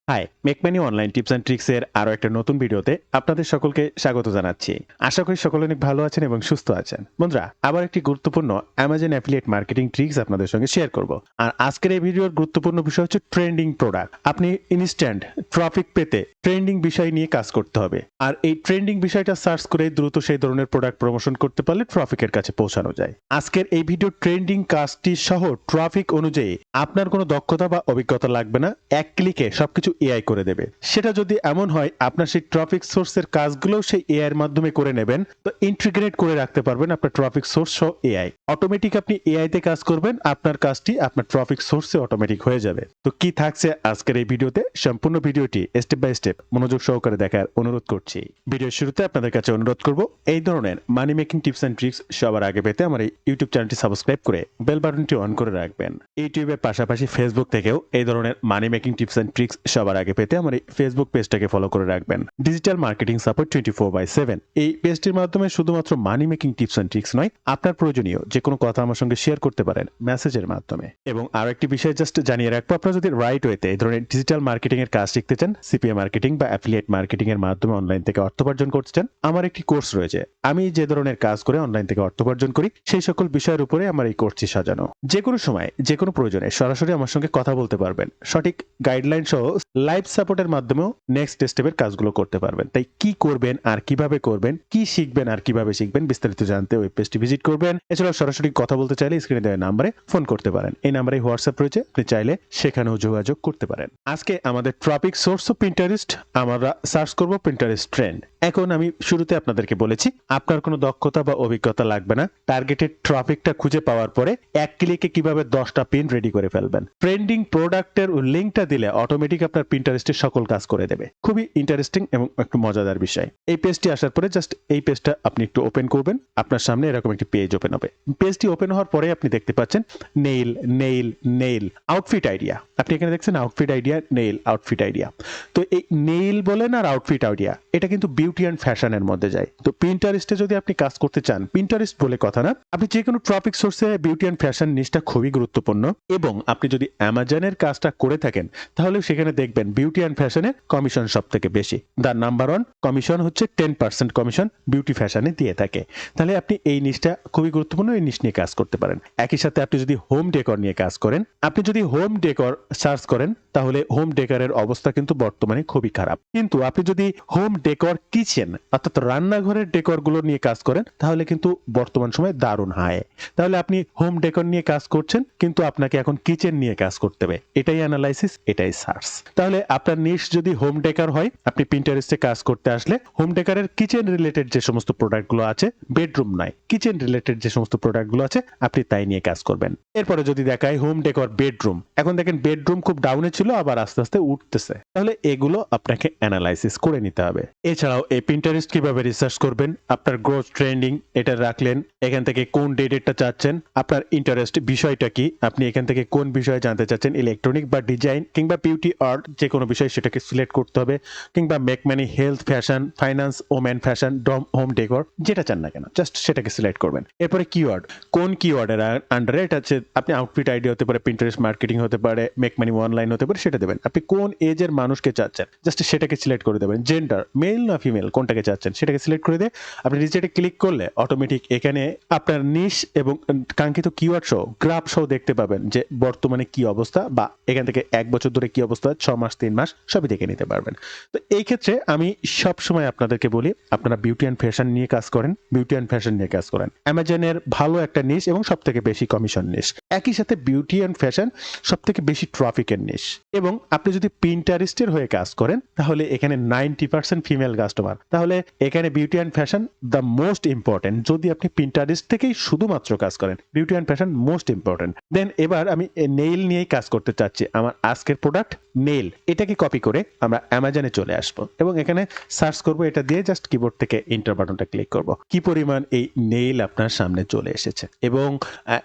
High, make money online tips and tricks এর আরো একটা নতুন ভিডিওতে আপনাদের সকলকে স্বাগত জানাচ্ছি। আশা করি সকলে অনেক ভালো আছেন এবং সুস্থ আছেন। বন্ধুরা, আবার একটি গুরুত্বপূর্ণ অ্যামাজন অ্যাফিলিয়েট মার্কেটিং ট্রিক্স আপনাদের সঙ্গে শেয়ার করব। আর আজকের এই ভিডিওর গুরুত্বপূর্ণ বিষয় হচ্ছে ট্রেন্ডিং প্রোডাক্ট। আপনি ইনস্ট্যান্ট ট্রাফিক পেতে ট্রেন্ডিং বিষয় নিয়ে কাজ করতে হবে। আর এই ট্রেন্ডিং বিষয়টা সার্চ করে দ্রুত সেই ধরনের প্রোডাক্ট প্রমোশন করতে পারলে ট্রাফিকের কাছে পৌঁছানো যায়। আজকের এই ভিডিও ট্রেন্ডিং কাজটি সহ ট্রাফিক অনুযায়ী আপনার কোনো দক্ষতা বা অভিজ্ঞতা লাগবে না, এক ক্লিকে সবকিছু এআই করে দেবে। সেটা যদি এমন হয় আপনার সেই ট্রাফিক সোর্সের কাজগুলোও সেই এআই এর মাধ্যমে করে নেবেন, তো ইন্টিগ্রেট করে রাখতে পারবেন আপনার ট্রাফিক সোর্স সহ এআই। অটোমেটিক আপনি এআই তে কাজ করবেন, আপনার কাজটি আপনার ট্রাফিক সোর্সে অটোমেটিক হয়ে যাবে। তো কি থাকছে আজকের এই ভিডিওতে, সম্পূর্ণ ভিডিওটি স্টেপ বাই স্টেপ মনোযোগ সহকারে দেখার অনুরোধ করছি। ভিডিওর শুরুতে আপনাদের কাছে অনুরোধ করব, এই ধরনের money making tips and tricks সবার আগে পেতে আমার এই ইউটিউব চ্যানেলটি সাবস্ক্রাইব করে বেল বাটনটি অন করে রাখবেন। ইউটিউবের পাশাপাশি ফেসবুক থেকেও এই ধরনের money making tips and tricks সবার আগে পেতে আমার এই ফেসবুক পেজটাকে ফলো করে রাখবেন। ডিজিটাল মার্কেটিং সাপোর্ট 24/7 এই পেজটির মাধ্যমে শুধুমাত্র money making tips and tricks নয়, আপনার প্রয়োজনীয় যে কোনো কথা আমার সঙ্গে শেয়ার করতে পারেন মেসেজের মাধ্যমে। এবং আরো একটি বিষয় জাস্ট জানিয়ে রাখবো, আপনারা যদি রাইট ওয়েতে এই ধরনের ডিজিটাল মার্কেটিং এর কাজ শিখতে চান, সিপিএ মার্কেটিং বা অ্যাফিলিয়েট মার্কেটিং এর মাধ্যমে অনলাইন থেকে অর্থ উপার্জন করতে চান, আমার একটি কোর্স রয়েছে। আমি যে ধরনের কাজ করে অনলাইন থেকে অর্থ উপার্জন করি সেই সকল বিষয়ের উপরে আমার এই কোর্সটি সাজানো। যে কোনো সময় যে কোনো প্রয়োজনে সরাসরি আমার সঙ্গে কথা বলতে পারবেন, সঠিক গাইডলাইন সহ লাইভ সাপোর্টের মাধ্যমেও নেক্সট স্টেপের কাজগুলো করতে পারবেন। তাই কি করবেন আর কিভাবে করবেন, কি শিখবেন আর কিভাবে শিখবেন, বিস্তারিত জানতে ওয়েব পেজটি ভিজিট করবেন। এছাড়াও সরাসরি কথা বলতে চাইলে স্ক্রিনে দেওয়া নাম্বারে ফোন করতে পারেন। এই নাম্বারে হোয়াটসঅ্যাপ রয়েছে, আপনি চাইলে সেখানেও যোগাযোগ করতে পারেন। আজকে আমাদের টপিক সোর্স অফ পিন্টারেস্ট, আমরা সার্চ করব পিন্টারেস্ট ট্রেন্ড। এখন আমি শুরুতে আপনাদেরকে বলেছি আপনার কোনো দক্ষতা বা অভিজ্ঞতা লাগবে না, টার্গেটেড ট্রাফিকটা খুঁজে পাওয়ার পরে এক ক্লিকে কিভাবে 10টা পিন রেডি করে ফেলবেন। ট্রেন্ডিং প্রোডাক্টের লিঙ্কটা দিলে অটোমেটিক আপনার পিন্টারেস্টের সকল কাজ করে দেবে। খুবই ইন্টারেস্টিং এবং একটু মজাদার বিষয়। এই পেজটি আসার পরে জাস্ট এই পেজটা আপনি একটু ওপেন করবেন, আপনার সামনে এরকম একটি পেজ ওপেন হবে। পেজটি ওপেন হওয়ার পরে আপনি দেখতে পাচ্ছেন nail nail nail outfit idea. আপনি এখানে দেখছেন outfit idea, nail outfit idea. তো এই নেইল বলেন আর আউটফিট আইডিয়া, এটা কিন্তু বিউটি অ্যান্ড ফ্যাশনের মধ্যে যায়। তো পিন্টারেস্টে যদি আপনি কাজ করতে চান, পিন্টারেস্ট বলে কথা না, আপনি যে কোনো ট্রাফিক সোর্সে বিউটি অ্যান্ড ফ্যাশন নিশটা খুবই গুরুত্বপূর্ণ। এবং আপনি যদি অ্যামাজনের কাজটা করে থাকেন তাহলে সেখানে দেখবেন বিউটি অ্যান্ড ফ্যাশনের কমিশন সব থেকে বেশি। দ্য নাম্বার 1 কমিশন হচ্ছে 10% কমিশন বিউটি ফ্যাশনে দিয়ে থাকে। তাহলে আপনি এই নিশটা খুবই গুরুত্বপূর্ণ, এই নিশ নিয়ে কাজ করতে পারেন। একই সাথে আপনি যদি হোম ডেকর নিয়ে কাজ করেন, আপনি যদি হোম ডেকর সার্চ করেন তাহলে হোম ডেকরের অবস্থা কিন্তু বর্তমানে খুবই খারাপ। কিন্তু আপনি যদি হোম ডেকর কিচেন অর্থাৎ রান্নাঘরের ডেকর গুলো নিয়ে কাজ করেন তাহলে কিন্তু বর্তমান সময়ে দারুণ হায়। তাহলে আপনি হোম ডেকর নিয়ে কাজ করছেন কিন্তু আপনাকে এখন কিচেন নিয়ে কাজ করতে হবে। এটাই অ্যানালাইসিস, এটাই সার্চ। তাহলে আপনার নিশ যদি হোম ডেকর হয়, আপনি পিন্টারেস্টে কাজ করতে আসলে হোম ডেকরের কিচেন রিলেটেড যে সমস্ত প্রোডাক্টগুলো আছে, বেডরুম নয় কিচেন রিলেটেড যে সমস্ত প্রোডাক্টগুলো আছে আপনি তাই নিয়ে কাজ করবেন। এরপরে যদি দেখায় হোম ডেকর বেডরুম, এখন দেখেন বেডরুম খুব ডাউনে ছিল আবার আস্তে আস্তে উঠতেছে। তাহলে এগুলো আপনাকে অ্যানালাইসিস করে নিতে হবে। এছাড়াও এই পিন্টারেস্ট কিভাবে রিসার্চ করবেন, আপনার গ্রোথ ট্রেন্ডিং এটা রাখলেন, এখান থেকে কোন ডেটটা চাচ্ছেন, আপনার ইন্টারেস্ট বিষয়টা কি, আপনি এখান থেকে কোন বিষয়ে জানতে চাচ্ছেন, ইলেকট্রনিক বা ডিজাইন কিংবা বিউটি আর্ট যে কোনো বিষয় সেটাকে সিলেক্ট করতে হবে, কিংবা make money, health, fashion, finance, women fashion, home decor, যেটা চান না কেন জাস্ট সেটাকে সিলেক্ট করবেন। এরপরে কিওয়ার্ড, কোন কিওয়ার্ডের আন্ডারে এটা হচ্ছে, আপনি আউটফিট আইডিয়া হতে পারে, পিন্টারেস্ট মার্কেটিং হতে পারে, মেক মানি অনলাইন হতে পারে, সেটা দেবেন। আপনি কোন এজের মানুষকে চাচ্ছেন জাস্ট সেটাকে সিলেক্ট করে দেবেন। জেন্ডার মেল না ফিমেল কোনটাকে চাচ্ছেন সেটাকে সিলেক্ট করে দিয়ে আপনি রিজেক্টে ক্লিক করলে অটোমেটিক এখানে আপনার নিশ এবং কাঙ্ক্ষিত কিওয়ার্ড সহ গ্রাফ সহ দেখতে পাবেন যে বর্তমানে কি অবস্থা, বা এখান থেকে 1 বছর ধরে কি অবস্থা, 6 মাস 3 মাস সবই দেখে নিতে পারবেন। তো এই ক্ষেত্রে আমি সব সময় আপনাদেরকে বলি আপনারা বিউটি অ্যান্ড ফ্যাশন নিয়ে কাজ করেন, বিউটি অ্যান্ড ফ্যাশন নিয়ে কাজ করেন। অ্যামাজনের ভালো একটা নিশ এবং সব থেকে বেশি কমিশন নিশ, একই সাথে বিউটি অ্যান্ড ফ্যাশন সব থেকে বেশি ট্রাফিকের নিশ। এবং আপনি যদি পিন্টারেস্টের হয়ে কাজ করেন তাহলে এখানে 90% ফিমেল কাস্টমার, তাহলে এখানে beauty and fashion the most important. যদি আপনি পিন্টারেস্ট থেকেই শুধুমাত্র কাজ করেন, beauty and fashion most important. Then এবার আমি নেইল নিয়েই কাজ করতে চাচ্ছি। আমার আজকের প্রোডাক্ট নেইল, এটাকে কপি করে আমরা অ্যামাজনে চলে আসবো এবং এখানে সার্চ করব, এটা দিয়ে জাস্ট কিবোর্ড থেকে এন্টার বাটনটা ক্লিক করব। কি পরিমাণ এই নেইল আপনার সামনে চলে এসেছে। এবং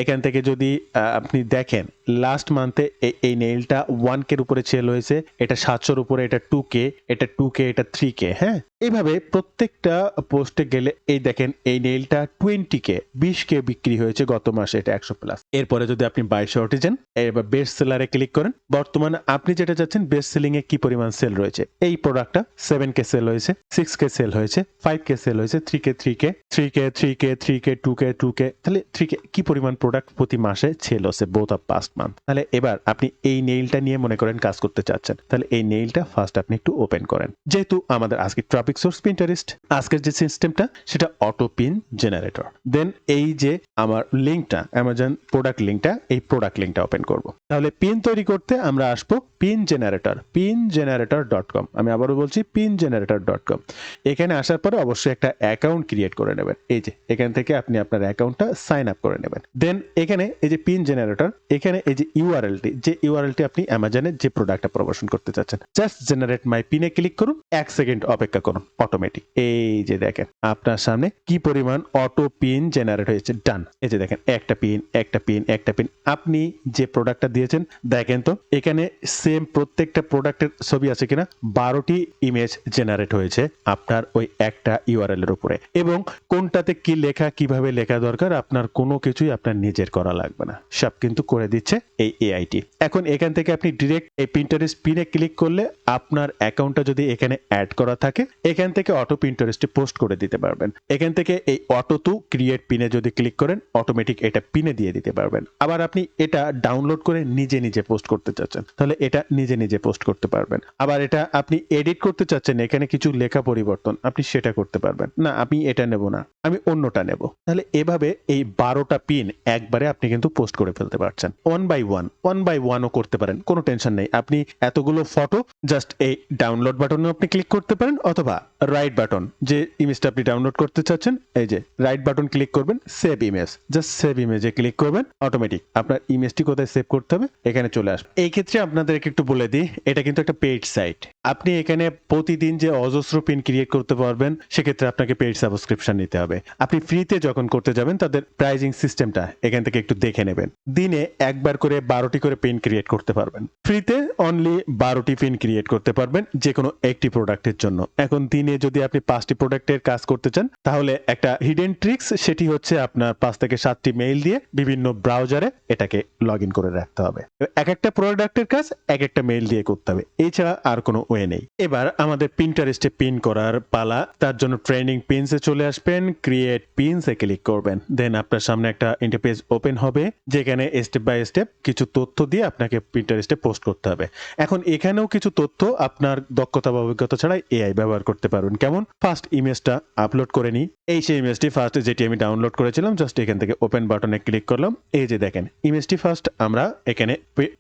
এখান থেকে যদি আপনি দেখেন লাস্ট মান্থে এই নেইলটা 1K উপরে সেল হয়েছে, এটা 700 উপরে, এটা 2K, এটা 2K, এটা 3K। হ্যাঁ, এইভাবে প্রত্যেকটা পোস্টে গেলে এই দেখেন এই নেইলটা 20K 20K বিক্রি হয়েছে গত মাসে, এটা 100 প্লাস। এরপরে যদি আপনি বাই শর্টে যান, এবার বেস্ট সেলারে ক্লিক করেন, বর্তমানে আপনি যেটা চাচ্ছেন বেস্ট সেলিং এ কি পরিমাণ সেল রয়েছে। এই প্রোডাক্টটা 7K সেল হয়েছে, 6K সেল হয়েছে, 5K সেল হয়েছে, 3K 3K 3K 3K 3K 2K 2K, তাহলে 3K কি পরিমাণ প্রোডাক্ট প্রতি মাসে সেল হচ্ছে বোথ অফ পাস্ট মান্থ। তাহলে এবার আপনি এই নেইলটা নিয়ে মনে করেন কাজ করতে চাচ্ছেন, তাহলে এই নেইলটা ফার্স্ট আপনি একটু ওপেন করেন। যেহেতু আমাদের আজকে টপিক সোর্স পিন্টারেস্ট, আজকের যে সিস্টেমটা সেটা অটো পিন জেনারেটর। দেন এই যে আমার লিঙ্কটা, অ্যামাজন প্রোডাক্ট লিঙ্কটা, এই প্রোডাক্ট লিঙ্কটা ওপেন করব। তাহলে পিন তৈরি করতে আমরা আসবো পিন জেনারেটর, pingenerator.com। আমি আবারও বলছি pingenerator.com। এখানে আসার পরে অবশ্যই একটা অ্যাকাউন্ট ক্রিয়েট করে নেবেন। এই যে এখান থেকে আপনি আপনার অ্যাকাউন্টটা সাইন আপ করে নেবেন। দেন এখানে এই যে পিন জেনারেটর, এখানে এই যে ইউআরএলটি, যে ইউআরএলটি আপনি অ্যামাজনের যে প্রোডাক্টটা প্রমোশন করতে চাচ্ছেন, জাস্ট জেনারেট মাই পিনে ক্লিক করুন, 1 সেকেন্ড অপেক্ষা করুন, অটোমেটিক এই যে দেখেন আপনার সামনে কি পরিমাণ অটো পিন জেনারেট হয়েছে। ডান। এই যে দেখেন একটা পিন একটা পিন একটা পিন। আপনি যে প্রোডাক্টটা দিয়েছেন দেখেন তো এখানে সেম প্রত্যেকটা প্রোডাক্টের ছবি আছে কিনা। 12টি ইমেজ জেনারেট হয়েছে আপনার ওই একটা ইউআরএল এর উপরে, এবং কোনটাতে কি লেখা কিভাবে লেখা দরকার আপনার কোনো কিছুই আপনার নিজের করা লাগবে না, সব কিন্তু করে দিচ্ছে এই এআইটি। এখন এখান থেকে আপনি ডিরেক্ট এই পিন্টারেস্ট পিনে ক্লিক করলে আপনার অ্যাকাউন্টটা যদি এখানে অ্যাড করা থাকে, এখান থেকে অটো পিন্টারেস্টে পোস্ট করে দিতে পারবেন। এখান থেকে এই অটো টু ক্রিয়েট পিনে যদি ক্লিক করেন, অটোমেটিক এটা পিনে দিয়ে দিতে পারবেন। আবার আপনি এটা ডাউনলোড করে নিজে নিজে পোস্ট করতে চাচ্ছেন, তাহলে এটা নিজে নিজে পোস্ট করতে পারবেন। আবার এটা আপনি এডিট করতে চাচ্ছেন, এখানে কিছু লেখা পরিবর্তন, আপনি সেটা করতে পারবেন। না আমি এটা নেব না, আমি অন্যটা নেব। তাহলে এভাবে এই 12টা পিন একবারে আপনি কিন্তু পোস্ট করে ফেলতে পারছেন। ওয়ান বাই ওয়ানও করতে পারেন, কোনো টেনশন নেই। আপনি এতগুলো ফটো জাস্ট এই ডাউনলোড বাটনে আপনি ক্লিক করতে পারেন, অথবা রাইট বাটন, যে ইমেজটা আপনি ডাউনলোড করতে চাচ্ছেন এই যে রাইট বাটন ক্লিক করবেন, সেভ ইমেজ, জাস্ট সেভ ইমেজে ক্লিক করবেন, অটোমেটিক আপনার ইমেজটি কোথায় সেভ করতে হবে এখানে চলে আসবে। এই ক্ষেত্রে আপনাদেরকে একটু বলে দিই, এটা কিন্তু একটা পেইড সাইট। আপনি এখানে প্রতিদিন যে অজস্র পিন ক্রিয়েট করতে পারবেন, সেক্ষেত্রে আপনাকে পেইড সাবস্ক্রিপশন নিতে হবে। আপনি ফ্রিতে যখন করতে যাবেন তাদের প্রাইজিং সিস্টেমটা এখান থেকে একটু দেখে নেবেন। দিনে একবার করে 12টি করে পিন ক্রিয়েট করতে পারবেন, ফ্রিতে অনলি 12টি পিন ক্রিয়েট করতে পারবেন যে কোনো একটি প্রোডাক্টের জন্য। এখন দিনে যদি আপনি 5টি প্রোডাক্টের কাজ করতে চান, তাহলে একটা হিডেন ট্রিক্স, সেটি হচ্ছে আপনার 5 থেকে 7টি মেইল দিয়ে বিভিন্ন ব্রাউজারে এটাকে লগ ইন করে রাখতে হবে। এক একটা প্রোডাক্টের কাজ এক একটা মেইল দিয়ে করতে হবে, এছাড়া আর কোনো ওয়ে নেই। এবার আমাদের পিন্টারেস্টে পিন করার পালা। তার জন্য ট্রেনিং পিনসে চলে আসবেন, ক্রিয়েট পিনসে ক্লিক করবেন। দেন আপনার সামনে একটা ইন্টারপেজ ওপেন হবে, যেখানে স্টেপ বাই স্টেপ কিছু তথ্য দিয়ে আপনাকে পিন্টারেস্টে পোস্ট করতে হবে। এখন এখানেও কিছু তথ্য আপনার দক্ষতা বা অভিজ্ঞতা ছাড়াই এআই ব্যবহার করতে পারবেন। কেমন? ফার্স্ট ইমেজটা আপলোড করে নিই। এই সেই ইমেজটি ফার্স্ট যেটি আমি ডাউনলোড করেছিলাম, জাস্ট এখান থেকে ওপেন বাটনে ক্লিক করলাম। এই যে দেখেন ইমেজটি ফার্স্ট আমরা এখানে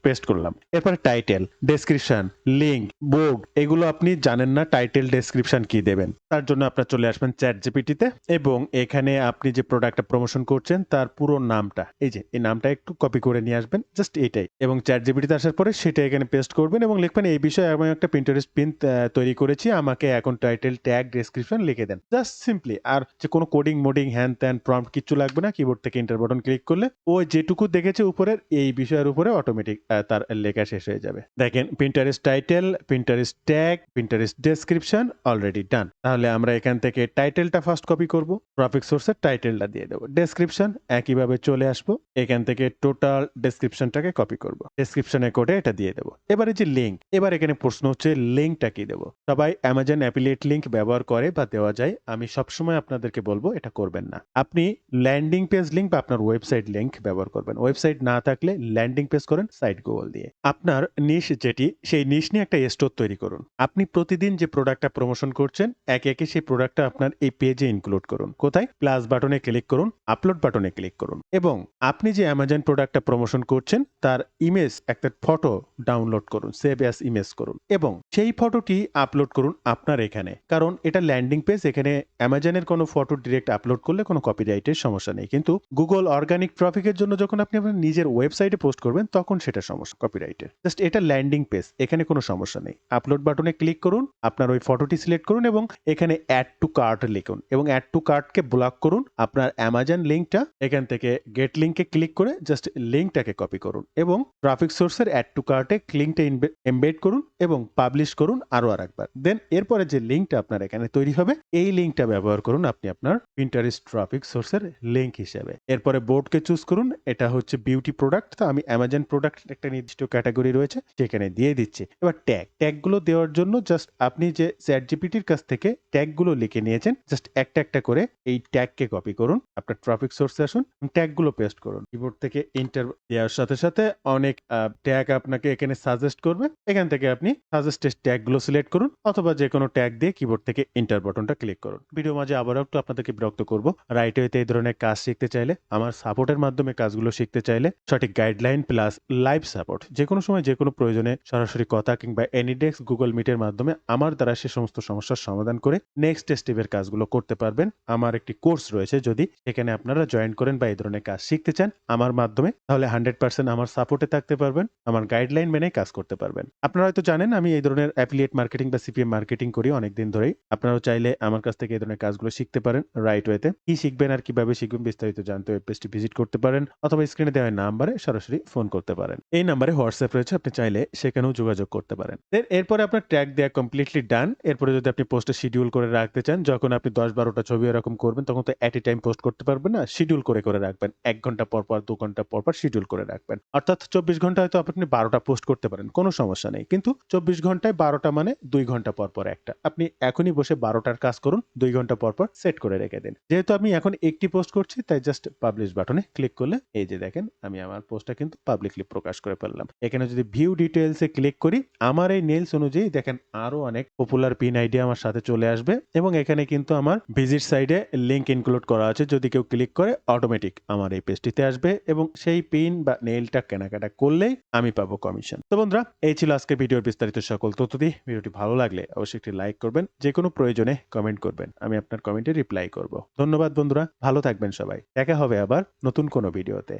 পেস্ট করলাম। এরপরে টাইটেল, ডেসক্রিপশন, লিঙ্ক, বোর্ড, এগুলো আপনি জানেন না টাইটেল ডেসক্রিপশন কি দেবেন। তার জন্য আপনার চলে আসবেন চ্যাট জিপিটিতে, এবং এখানে আপনি যে প্রোডাক্টটা প্রমোশন করছেন তার পুরো নামটা, এই যে এই নামটা একটু কপি করে নিয়ে আসবেন, জাস্ট এটাই। এবং চ্যাট জিপিটিতে আসার পরে সেটা এখানে পেস্ট করবেন এবং লিখবেন এই বিষয়ে আমি একটা পিন্টারেস্ট পিন তৈরি করেছি, আমাকে এখন টাইটেল, ট্যাগ, ডেসক্রিপশন লিখে দেন, জাস্ট সিম্পলি। আর যে কোনো কোডিং মোডিং হ্যান ত্যান প্রম্পট কিচ্ছু লাগবে না। কিবোর্ড থেকে এন্টার বাটন ক্লিক করলে ও যেটুকু দেখেছে উপরের এই বিষয়ের উপরে অটোমেটিক তার লেখা শেষ হয়ে যাবে। দেখেন Pinterest title, Pinterest tag, Pinterest description already done. তাহলে আমরা এখান থেকে টাইটেলটা ফার্স্ট কপি করব, টপিক সোর্সের টাইটেলটা দিয়ে দেবো, ডেসক্রিপশন একইভাবে চলে আসবো, এখান থেকে টোটাল ডেসক্রিপশনটাকে কপি করব, ডেসক্রিপশনে কোডে এটা দিয়ে দেবো। এবারে যে লিঙ্ক, এবার এখানে প্রশ্ন হচ্ছে লিঙ্কটা কি দেবো। সবাই অ্যামাজন অ্যাফিলিয়েট লিঙ্ক ব্যবহার করে বা দেওয়া যায়, আমি সবসময় আপনাদেরকে বলবো এটা করবেন না। আপনি ল্যান্ডিং পেজ লিঙ্ক বা আপনার ওয়েবসাইট লিঙ্ক ব্যবহার করবেন। ওয়েবসাইট না থাকলে ল্যান্ডিং পেজ করেন সাইট গুগল দিয়ে। আপনার নিশ যেটি, সেই নিশ নিয়ে একটা স্টোর তৈরি করুন। আপনি প্রতিদিন যে প্রোডাক্টটা প্রমোশন করছেন একে একে সেই প্রোডাক্টটা আপনার এই পেজে ইনক্লুড করুন। কোথায়? প্লাস বাটনে ক্লিক করুন, আপলোড বাটনে ক্লিক করুন, এবং আপনি যে অ্যামাজন প্রোডাক্টটা প্রমোশন করছেন তার ইমেজ, একটা ফটো ডাউনলোড করুন, সেভ অ্যাজ ইমেজ করুন, এবং সেই ফটোটি আপলোড করুন আপনার এখানে। কারণ এটা ল্যান্ডিং পেজ, এখানে অ্যামাজনের কোনো ফটো ডিরেক্ট আপলোড করলে কোনো কপিরাইটের সমস্যা নেই, কিন্তু গুগল অর্গানিক ট্রাফিকের জন্য যখন আপনি আপনার নিজের ওয়েবসাইটে পোস্ট করবেন তখন সেটা সমস্যা কপিরাইটের। জাস্ট এটা ল্যান্ডিং পেজ, এখানে কোনো সমস্যা নেই। আপলোড বাটনে ক্লিক করুন, আপনার ওই ফটোটি সিলেক্ট করুন এবং এখানে অ্যাড টু কার্ট লিখুন এবং অ্যাড টু কার্টকে ব্লক করুন। আপনার অ্যামাজন লিঙ্কটা এখান থেকে গেট লিঙ্কে ক্লিক করে জাস্ট লিঙ্কটাকে কপি করুন এবং ট্রাফিক সোর্সের অ্যাড টু কার্টে লিঙ্কটা এমবেড করুন এবং পাবলিশ করুন আরো আরেকবার। দেন এরপরে যে লিঙ্কটা আপনার এখানে তৈরি হবে এই লিঙ্কটা ব্যবহার করুন আপনি আপনার পিন্টারেস্ট ট্রাফিক সোর্সের লিঙ্ক হিসেবে। এরপরে বোর্ডকে চুজ করুন, এটা হচ্ছে বিউটি প্রোডাক্ট, তো আমি অ্যামাজন প্রোডাক্ট একটা নির্দিষ্ট ক্যাটাগরি রয়েছে সেখানে দিয়ে দিচ্ছি। এবার ট্যাগগুলো দেওয়ার জন্য জাস্ট আপনি যে চ্যাট জিপিটির কাছ থেকে ট্যাগগুলো লিখে নিয়েছেন জাস্ট একটা একটা করে এই ট্যাগকে কপি করুন, আপনার ট্রাফিক সোর্সে আসুন, ট্যাগগুলো পেস্ট করুন। কিবোর্ড থেকে এন্টার দেওয়ার সাথে সাথে অনেক ট্যাগ আপনাকে এখানে সাজেস্ট করবে, এখান থেকে আপনি সাজেস্টেড ট্যাগগুলো সিলেক্ট করুন অথবা যে কোনো ট্যাগ দিয়ে কিবোর্ড থেকে এন্টার বাটনটা ক্লিক করুন। ভিডিও মাঝে আবারও একটু আপনাদেরকে বিরক্ত করব, রাইট ওয়েতে এই ধরনের কাজ শিখতে চাইলে, আমার সাপোর্টের মাধ্যমে কাজগুলো শিখতে চাইলে, সঠিক গাইডলাইন প্লাস লাইভ সাপোর্ট, যে কোনো সময় যে কোনো প্রয়োজনে সরাসরি কথা কিংবা এনিডেস্ক গুগল মিটের মাধ্যমে আমার দ্বারা সে সমস্ত সমস্যার সমাধান করে নেক্সট স্টেপের কাজগুলো করতে পারবেন। আমার একটি কোর্স রয়েছে, যদি সেখানে আপনারা জয়েন করেন বা এই ধরনের কাজ শিখতে চান আমার মাধ্যমে, তাহলে 100% আমার সাপোর্টে থাকতে পারবেন, আমার গাইডলাইন মেনে কাজ করতে পারবেন। আপনারা হয়তো জানেন আমি এই ধরনের অ্যাফিলিয়েট মার্কেটিং বা সিপিএম মার্কেটিং করি অনেকদিন ধরেই। আপনারাও চাইলে আমার কাছ থেকে এই ধরনের কাজগুলো শিখতে পারেন রাইট ওয়েতে। কি শিখবেন আর কিভাবে শিখবেন বিস্তারিত জানতে ওয়েব পেজটি ভিজিট করতে পারেন অথবা স্ক্রিনে দেওয়া নাম্বারে সরাসরি ফোন করতে পারেন। এই নাম্বারে হোয়াটসঅ্যাপ রয়েছে, আপনি চাইলে সেখানেও যোগাযোগ করতে পারেন। এরপরে আপনার ট্যাগ দেওয়া কমপ্লিটলি ডান। এরপরে যদি আপনি পোস্টে শিডিউল করে রাখতে চান, যখন আপনি 10-12টা ছবি এরকম করবেন তখন তো এট এ টাইম পোস্ট করতে পারবেন না, শিডিউল করে করে রাখবেন। 1 ঘন্টা পর পর 2 ঘন্টা পর পর শিডিউল করে রাখবেন। অর্থাৎ 24 ঘন্টা হয়তো আপনি 12টা পোস্ট করতে পারেন, কোনো সমস্যা নেই। কিন্তু 24 ঘন্টায় 12টা মানে 2 ঘন্টা পর পর একটা। আপনি এখনই বসে 12টার কাজ করুন, 2 ঘন্টা পর পর সেট করে রেখে দিন। যেহেতু আমি এখন একটি পোস্ট করছি তাই জাস্ট পাবলিশ বাটনে ক্লিক করলে এই যে দেখেন আমি আমার পোস্টটা কিন্তু পাবলিকলি প্রকাশ করে ফেললাম। এখানে যদি ভিউ ডিটেইলসে ক্লিক করি, আমার এই নেলস অনুযায়ী দেখেন আরো অনেক পপুলার পিন আইডি আমার সাথে চলে আসবে এবং এখানে কিন্তু আমার ভিজিট সাইডে লিংক ইনক্লুড করা আছে, যদি কেউ ক্লিক করে অটোমেটিক আমার এই পেজটিতে আসবে এবং সেই পিন বা নেইলটা কেনাকাটা করলেই আমি পাবো কমিশন। তো বন্ধুরা, এই ছিল আজকে ভিডিওর বিস্তারিত সকল তথ্য দিয়ে। ভিডিওটি ভালো লাগলে অবশ্যই একটি লাইক করবেন, যে কোনো প্রয়োজনে কমেন্ট করবেন, আমি আপনার কমেন্টে রিপ্লাই করব। ধন্যবাদ বন্ধুরা, ভালো থাকবেন সবাই, দেখা হবে আবার নতুন কোনো ভিডিওতে।